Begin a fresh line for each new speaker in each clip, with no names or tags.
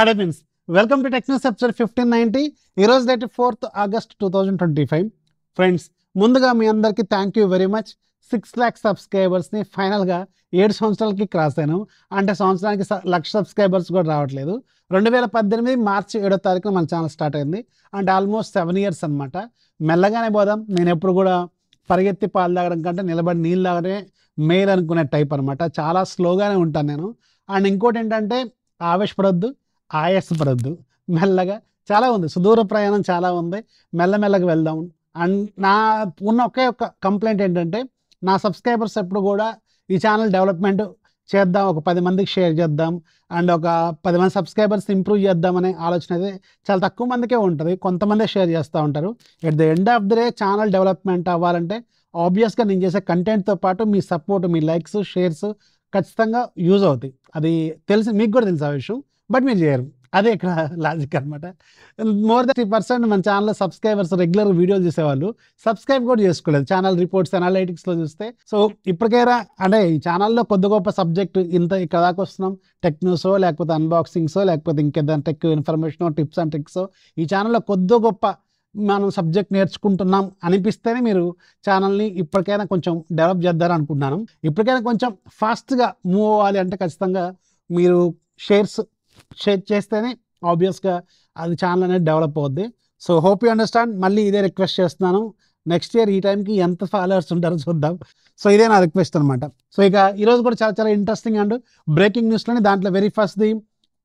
Hello friends, welcome to Technos episode 1590. ఈరోజు date 4th August 2025. Friends, ముందుగా మీ అందరికీ thank you very much. 6 lakh సబ్స్క్రైబర్స్ని ఫైనల్గా 7 సంవత్సరాలకి క్రాస్ అయినాం. అంటే సంవత్సరానికి 1,00,000 సబ్స్క్రైబర్స్ కూడా రావట్లేదు. 2018 మార్చి 7వ తారీఖున మన ఛానల్ స్టార్ట్ అయింది. అంటే ఆల్మోస్ట్ 7 years అనమాట. మెల్లగానే పోదాం. నేను ఎప్పుడు కూడా పరిగెత్తి పాలు తాగడం కంటే నిలబడి నీళ్ళు తాగడమే మేలు అనుకునే టైప్ అనమాట. చాలా స్లోగానే ఉంటాను నేను. అండ్ ఇంకోటి ఏంటంటే ఆవేశపడొద్దు, ఆయాసపడొద్దు. మెల్లగా చాలా ఉంది, సుదూర ప్రయాణం చాలా ఉంది. మెల్లమెల్లగా వెళ్దాం. అండ్ నా ఉన్న ఒకే ఒక కంప్లైంట్ ఏంటంటే, నా సబ్స్క్రైబర్స్ ఎప్పుడు కూడా ఈ ఛానల్ డెవలప్మెంట్ చేద్దాం, ఒక 10 మందికి షేర్ చేద్దాం, అండ్ ఒక 10 మంది సబ్స్క్రైబర్స్ ఇంప్రూవ్ చేద్దామనే ఆలోచన అయితే చాలా తక్కువ మందికే ఉంటుంది. కొంతమందే షేర్ చేస్తూ ఉంటారు. At the end of the day channel development అవ్వాలంటే ఆబ్వియస్గా నేను చేసే కంటెంట్తో పాటు మీ సపోర్ట్, మీ లైక్స్, షేర్స్ ఖచ్చితంగా యూజ్ అవుతాయి. అది తెలిసి మీకు కూడా తెలుసు ఆ విషయం, బట్ మీరు చేయరు. అదే ఇక్కడ లాజిక్ అనమాట. మోర్ దెన్ 30% మన ఛానల్లో సబ్స్క్రైబర్స్ రెగ్యులర్ వీడియోలు చూసేవాళ్ళు సబ్స్క్రైబ్ కూడా చేసుకోలేదు. ఛానల్ రిపోర్ట్స్, అనలైటిక్స్లో చూస్తే. సో ఇప్పటికైనా అంటే ఈ ఛానల్లో కొద్ది గొప్ప సబ్జెక్ట్ ఇంత ఇక్కడ దాకా వస్తున్నాం. టెక్ న్యూసో, లేకపోతే అన్బాక్సింగ్సో, లేకపోతే ఇంకేదైనా tech information, tips and tricks, ఈ ఛానల్లో కొద్ది గొప్ప మనం సబ్జెక్ట్ నేర్చుకుంటున్నాం అనిపిస్తేనే మీరు ఛానల్ని ఇప్పటికైనా కొంచెం డెవలప్ చేద్దారని అనుకుంటున్నాను. ఇప్పటికైనా కొంచెం ఫాస్ట్గా మూవ్ అవ్వాలి అంటే ఖచ్చితంగా మీరు షేర్ చేస్తేనే ఆబ్వియస్గా అది ఛానల్ అనేది డెవలప్ అవుద్ది. So hope you understand. మళ్ళీ ఇదే రిక్వెస్ట్ చేస్తున్నాను. నెక్స్ట్ ఇయర్ ఈ టైంకి ఎంత ఫాలోవర్స్ ఉంటారో చూద్దాం. సో ఇదే నా రిక్వెస్ట్ అనమాట. సో ఇక ఈరోజు కూడా చాలా చాలా ఇంట్రెస్టింగ్ అండ్ బ్రేకింగ్ న్యూస్లోని దాంట్లో వెరీ ఫస్ట్ది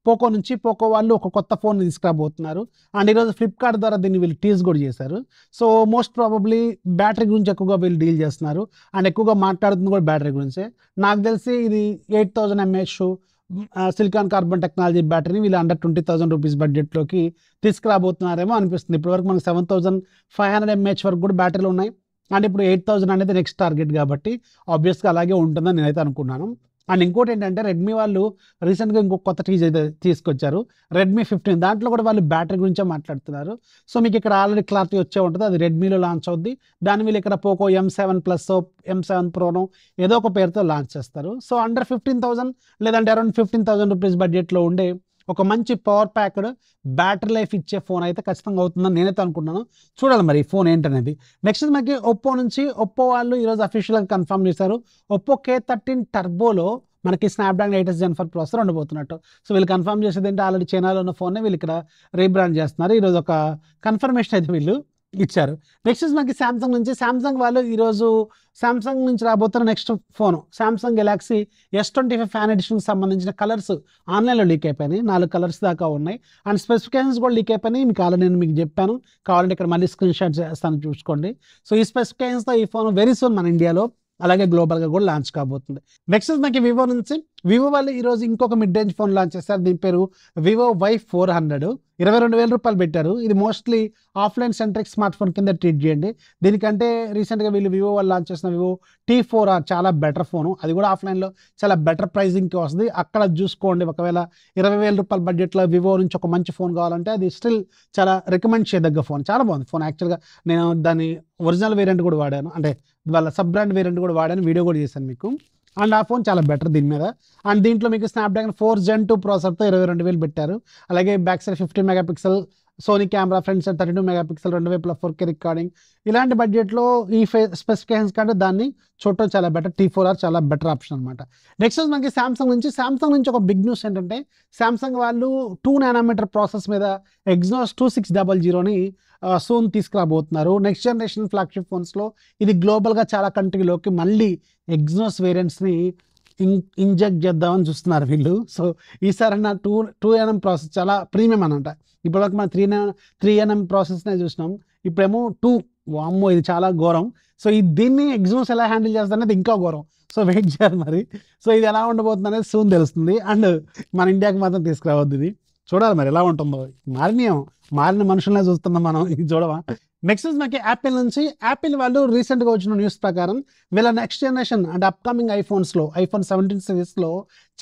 పోకో నుంచి పోకో వాళ్ళు ఒక కొత్త ఫోన్ తీసుకురాబోతున్నారు. అండ్ ఈరోజు ఫ్లిప్కార్ట్ ద్వారా దీన్ని వీళ్ళు టీజ్ కూడా చేశారు. సో మోస్ట్ ప్రాబబ్లీ బ్యాటరీ గురించి ఎక్కువగా వీళ్ళు డీల్ చేస్తున్నారు. అండ్ ఎక్కువగా మాట్లాడుతుంది కూడా బ్యాటరీ గురించే. నాకు తెలిసి ఇది 8,000 mAh సిలికాన్ కార్బన్ టెక్నాలజీ బ్యాటరీని వీళ్ళు అండర్ 20,000 రూపీస్ బడ్జెట్లోకి తీసుకురాబోతున్నారేమో అనిపిస్తుంది. ఇప్పటివరకు మనకు 7,500 mAh వరకు కూడా బ్యాటరీలు ఉన్నాయి. అండ్ ఇప్పుడు 8,000 అనేది నెక్స్ట్ టార్గెట్ కాబట్టి ఆబ్వియస్గా అలాగే ఉంటుందని నేనైతే అనుకున్నాను. అండ్ ఇంకోటి ఏంటంటే, రెడ్మీ వాళ్ళు రీసెంట్గా ఇంకొక కొత్త టీజ్ అయితే తీసుకొచ్చారు, రెడ్మీ 15. దాంట్లో కూడా వాళ్ళు బ్యాటరీ గురించే మాట్లాడుతున్నారు. సో మీకు ఇక్కడ ఆల్రెడీ క్లారిటీ వచ్చే ఉంటుంది, అది రెడ్మీలో లాంచ్ అవుద్ది. దాని వీళ్ళు ఇక్కడ పోకో M7 Plus, M7 Proనో ఏదో ఒక పేరుతో లాంచ్ చేస్తారు. సో అండర్ 15,000 లేదంటే అరౌండ్ 15,000 రూపీస్ బడ్జెట్లో ఉండే ఒక మంచి పవర్ ప్యాక్డ్ బ్యాటరీ లైఫ్ ఇచ్చే ఫోన్ అయితే ఖచ్చితంగా అవుతుందని నేనైతే అనుకుంటున్నాను. చూడాలి మరి ఈ ఫోన్ ఏంటనేది. నెక్స్ట్ మనకి ఒప్పో నుంచి, ఒప్పో వాళ్ళు ఈరోజు అఫీషియల్గా కన్ఫర్మ్ చేశారు, ఒప్పో K13 టర్బోలో మనకి స్నాప్డ్రాగన్ 8s Gen 4 ప్రాసెసర్ ఉండబోతున్నట్టు. సో వీళ్ళు కన్ఫర్మ్ చేసేది ఏంటి, ఆల్రెడీ చైనాలో ఉన్న ఫోన్నే వీళ్ళు ఇక్కడ రీబ్రాండ్ చేస్తున్నారు. ఈరోజు ఒక కన్ఫర్మేషన్ అయితే వీళ్ళు ఇచ్చారు. నెక్స్ట్ మనకి శాంసంగ్ నుంచి, శాంసంగ్ వాళ్ళు ఈరోజు శాంసంగ్ నుంచి రాబోతున్న next phone Samsung Galaxy S25 fan ఎడిషన్కి సంబంధించిన కలర్స్ ఆన్లైన్లో లీక్ అయిపోయినాయి. 4 కలర్స్ దాకా ఉన్నాయి. అండ్ స్పెసిఫికేషన్స్ కూడా లీక్ అయిపోయినాయి. మీకు ఆల్రెడీ నేను మీకు చెప్పాను, కావాలంటే ఇక్కడ మళ్ళీ స్క్రీన్ షాట్ చేస్తాను చూసుకోండి. సో ఈ స్పెసిఫికేషన్స్తో ఈ ఫోన్ వెరీ సూన్ మన ఇండియాలో అలాగే గ్లోబల్గా కూడా లాంచ్ కాబోతుంది. నెక్స్ట్ మనకి వివో నుంచి, వివో వాళ్ళు ఈరోజు ఇంకొక మిడ్ రేంజ్ ఫోన్ లాంచ్ చేస్తారు. దీని పేరు వివో Y400. 22,000 రూపాయలు పెట్టారు. ఇది mostly offline centric smart phone కింద ట్రీట్ చేయండి. దీనికంటే రీసెంట్గా వీళ్ళు వివో వాళ్ళు లాంచ్ చేసిన వివో T4R చాలా బెటర్ ఫోను. అది కూడా ఆఫ్లైన్లో చాలా బెటర్ ప్రైజింగ్కి వస్తుంది. అక్కడ చూసుకోండి. ఒకవేళ 20,000 రూపాయల బడ్జెట్లో వివో నుంచి ఒక మంచి ఫోన్ కావాలంటే అది స్టిల్ చాలా రికమెండ్ చేయదగ్గ ఫోన్. చాలా బాగుంది ఫోన్. యాక్చువల్గా నేను దాని ఒరిజినల్ వేరియంట్ కూడా వాడాను, అంటే వాళ్ళ సబ్ బ్రాండ్ వేరియంట్ కూడా వాడాను, వీడియో కూడా చేశాను మీకు. అండ్ ఆ ఫోన్ చాలా బెటర్ దీని మీద. అండ్ దీంట్లో మీకు స్నాప్డ్రాగన్ 4 Gen 2 ప్రాసెసర్తో 22,000 పెట్టారు. అలాగే back side 15 megapixel Sony camera, front side 32 megapixel, 2 వైపుల 4K రికార్డింగ్. ఇలాంటి బడ్జెట్లో ఈ స్పెసిఫికేషన్స్ కంటే దాన్ని చూడటం చాలా బెటర్. T4R చాలా బెటర్ ఆప్షన్ అనమాట. నెక్స్ట్ మనకి శాంసంగ్ నుంచి ఒక బిగ్ న్యూస్ ఏంటంటే, శాంసంగ్ వాళ్ళు 2 nm ప్రాసెస్ మీద Exynos 2600ని సూన్ తీసుకురాబోతున్నారు. నెక్స్ట్ జనరేషన్ ఫ్లాగ్షిప్ ఫోన్స్లో ఇది గ్లోబల్గా చాలా కంట్రీలోకి మళ్ళీ Exynos వేరియంట్స్ని ఇంజెక్ట్ చేద్దామని చూస్తున్నారు వీళ్ళు. సో ఈసారి నా 2 nm ప్రాసెస్ చాలా ప్రీమియం అనమాట. ఇప్పటివరకు మనం 3 nm ప్రాసెస్నే చూసినాం, ఇప్పుడేమో 2. వామ్మో, ఇది చాలా ఘోరం. సో దీన్ని Exynos ఎలా హ్యాండిల్ చేస్తుంది అనేది ఇంకా ఘోరం. సో వెయిట్ చేయాలి మరి. సో ఇది ఎలా ఉండబోతుంది అనేది సూన్ తెలుస్తుంది. అండ్ మన ఇండియాకి మాత్రం తీసుకురావద్దు, ఇది చూడాలి మరి ఎలా ఉంటుందో. మారిన మనుషులనే చూస్తున్నాం మనం, ఇది చూడవా. నెక్స్ట్ మనకి యాపిల్ నుంచి, యాపిల్ వాళ్ళు రీసెంట్గా వచ్చిన న్యూస్ ప్రకారం వీళ్ళ నెక్స్ట్ జనరేషన్ అంటే అప్కమింగ్ ఐఫోన్స్లో iPhone 17 సిరీస్లో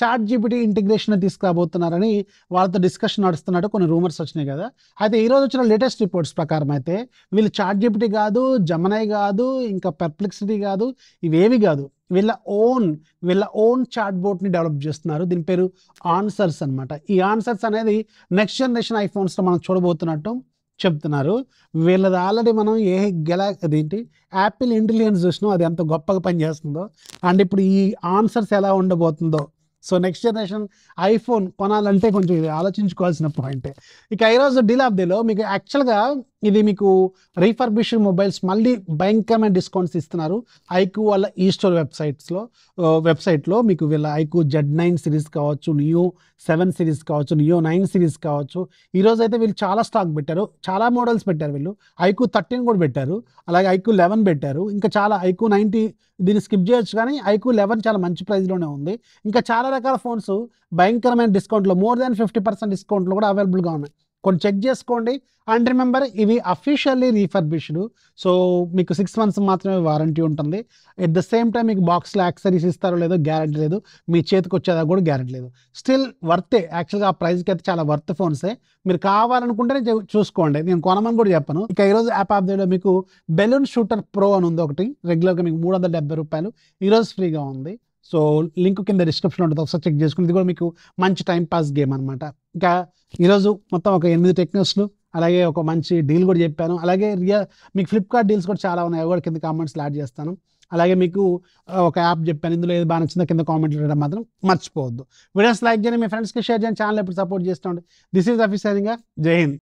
ChatGPT ఇంటిగ్రేషన్ తీసుకురాబోతున్నారని వాళ్ళతో డిస్కషన్ నడుస్తున్నట్టు కొన్ని రూమర్స్ వచ్చినాయి కదా. అయితే ఈరోజు వచ్చిన లేటెస్ట్ రిపోర్ట్స్ ప్రకారం అయితే వీళ్ళు ChatGPT కాదు, జెమినీ కాదు, ఇంకా పెర్ప్లెక్సిటీ కాదు, ఇవేవి కాదు, వీళ్ళ ఓన్ చాట్ బోట్ని డెవలప్ చేస్తున్నారు. దీని పేరు ఆన్సర్స్ అనమాట. ఈ ఆన్సర్స్ అనేది నెక్స్ట్ జనరేషన్ ఐఫోన్స్లో మనం చూడబోతున్నట్టు చెప్తున్నారు. వీళ్ళది ఆల్రెడీ మనం అదేంటి యాపిల్ ఇంటెలిజెన్స్ చూసినాం, అది ఎంత గొప్పగా పనిచేస్తుందో. అండ్ ఇప్పుడు ఈ ఆన్సర్స్ ఎలా ఉండబోతుందో. సో నెక్స్ట్ జనరేషన్ ఐఫోన్ కొనాలంటే కొంచెం ఇది ఆలోచించుకోవాల్సిన పాయింటే. ఇక ఈరోజు డీల్ ఆఫ్ డేలో మీకు యాక్చువల్గా ఇది మీకు రీఫర్బిష్డ్ మొబైల్స్ మళ్ళీ భయంకరమైన డిస్కౌంట్స్ ఇస్తున్నారు ఐక్యూ వాళ్ళ ఈ స్టోర్ వెబ్సైట్లో. మీకు వీళ్ళ ఐక్యూ Z9 సిరీస్ కావచ్చు, నియో 7 సిరీస్ కావచ్చు, నియో 9 సిరీస్ కావచ్చు. ఈరోజు అయితే వీళ్ళు చాలా స్టాక్ పెట్టారు, చాలా మోడల్స్ పెట్టారు. వీళ్ళు ఐక్యూ 13 కూడా పెట్టారు, అలాగే ఐక్యూ 11 పెట్టారు, ఇంకా చాలా ఐక్యూ 90 దీన్ని స్కిప్ చేయొచ్చు, కానీ ఐక్యూ 11 చాలా మంచి ప్రైస్లోనే ఉంది. ఇంకా చాలా రకాల ఫోన్స్ భయంకరమైన డిస్కౌంట్లో, మోర్ దాన్ 50% డిస్కౌంట్లో కూడా అవైలబుల్గా ఉన్నాయి. కొన్ని చెక్ చేసుకోండి. అండ్ రిమెంబర్, ఇవి అఫీషియల్లీ రీఫర్బిష్డ్. సో మీకు 6 months మాత్రమే వారంటీ ఉంటుంది. ఎట్ ద సేమ్ టైం మీకు బాక్స్లో యాక్సరీస్ ఇస్తారో లేదో గ్యారెంటీ లేదు, మీ చేతికి వచ్చేదా కూడా గ్యారెంటీ లేదు. స్టిల్ వర్తే, యాక్చువల్గా ఆ ప్రైస్కి అయితే చాలా వర్త్ ఫోన్సే. మీరు కావాలనుకుంటేనే చూసుకోండి, నేను కొనమని కూడా చెప్పను. ఇక ఈరోజు యాప్ ఆఫ్ డే లో మీకు బెలూన్ షూటర్ ప్రో అని ఉంది ఒకటి, రెగ్యులర్గా మీకు 370 రూపాయలు, ఈరోజు ఫ్రీగా ఉంది. సో లింక్ కింద డిస్క్రిప్షన్ ఉంటుంది, ఒకసారి చెక్ చేసుకుని. ఇది కూడా మీకు మంచి టైం పాస్ గేమ్ అనమాట. ఇంకా ఈరోజు మొత్తం ఒక 8 టెక్నిక్స్లు, అలాగే ఒక మంచి డీల్ కూడా చెప్పాను. అలాగే మీకు ఫ్లిప్కార్ట్ డీల్స్ కూడా చాలా ఉన్నాయి, అవి కూడా కింద కామెంట్స్లో యాడ్ చేస్తాను. అలాగే మీకు ఒక యాప్ చెప్పాను, ఇందులో ఏది బాగా నచ్చిందో కింద కామెంట్లు చేయడం మాత్రం మర్చిపోవద్దు. వీడియోస్ లైక్ చేయండి, మీ ఫ్రెండ్స్కి షేర్ చేయండి, ఛానల్ ఎప్పుడు సపోర్ట్ చేస్తుండే. This is office signing off. జై హింద్.